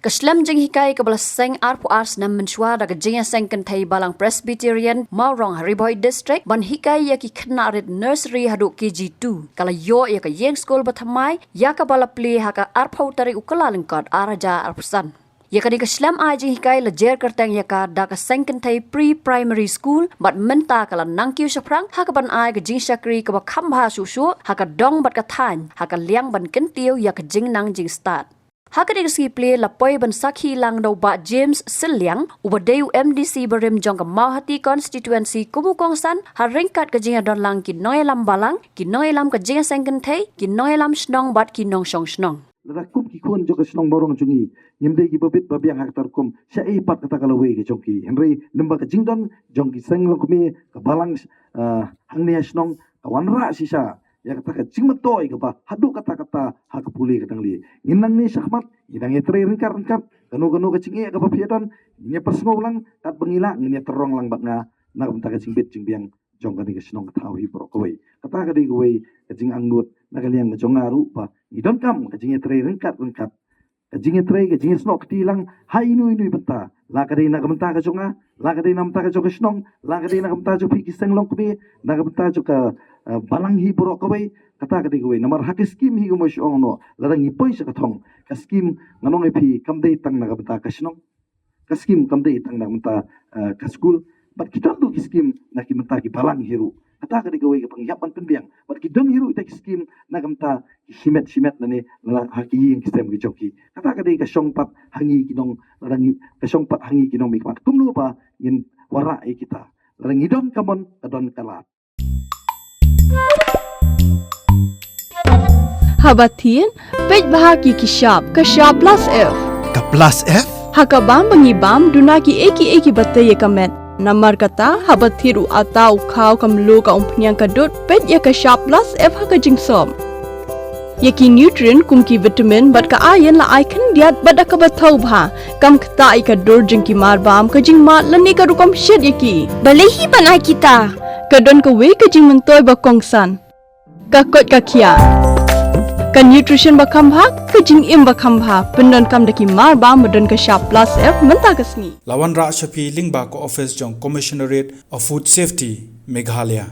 Shlem jing Hikai ke Seng arpu ars nam menshwa da Jingïaseng Kynthei balang Presbyterian Mawrong Riboy district ban Hikai ya ki Khynnah red Nursery haduk KG2 kala yo ya ka Ïing Skul bathamai ya ka bala play haka arpau tari ukala lengkot araja arpusan. Ya ka di Shlem jing Hikai la jer kerteng ya ka da Seng Kynthei pre-primary school bat menta kala nangkiu saprang haka ban ka Jingïaseng ka ba khambha susu haka dong bat ka than haka liang ban kentiu ya ka jing nang jing start. Haka di ski play la poi ban sakhi lang do ba James Silyang ubadeu MDC berim jong ka Mauhati constituency kumukongsan haringkat ka jinga don lang ki noilam balang ki noilam ka Jingïaseng Kynthei ki noilam snong bat ki nong song snong. La kum ki kun jo ka Shillong Mawrong jungi nyimde ki babit babiang hak tarkum sya pat kata kala we ki jongki henry lemba ka jingdon jongki seng lo kumi ka balang hangnia snong ka wanra sisa ya kata ka jingmatoi ka ba hadu kata hak puli ka tangli nginang ni syahmat idang etre ringkar kanu ka jingi ka bapiadon nya persmo lang kat bengila nya terong lang bak nga na ka jingbit jingbiang jong ka ni snong ka thawi pro ko we kata ka di ko we ka jing angnut na kaliang jong ngaru pa idon kam ka jingi tre ringkat ka jingi tre ka jingi snok tilang hai nui benta la ka dei na kamenta ka jonga la ka dei na menta ka jong snong la ka dei na kamenta jo pi kiseng long kumi na kamenta jo ka balang hi bro ko we kata ka di ko we namar hak skim hi mo shong no la dang ipoi sa ka thong ka skim nganong e pi kam dei tang na kamenta ka snong ka skim kam dei tang na kamenta ka skul bat kita tu skim na ki menta ki balang hiru kata ka di ko we ka pangyapan penbiang bat ki dong hiru ita skim na kamenta shimet na ni la haki ing kisem ki joki kata ka di ka shongpat hangi kinong larang ka shongpat hangi kinong mikmat kumlu pa in wara e kita larang idon kamon adon kalat Habatin pej bahaki kashab plus F ka plus F hakabam bangibam dunaki eki bataye kamet namar kata habathiru atau khau kamlu ka umpnyang kadut pej ya kashab plus F haka jingsom yaki nutrient kumki vitamin bat ka iron la icon diat bat ka bathau bha kam khta ai ka dur jingki mar bam ka jing mat lani ka rukam shed yaki balehi banai kita kadon ka we ka jing mentoy ba kongsan ka kot ka khia ka nutrition ba khambha ka jing im ba khambha pendon kam daki mar bam badon ka sharp plus F menta ka sngi lawan ra shapi lingba ko office jong commissionerate of food safety Meghalaya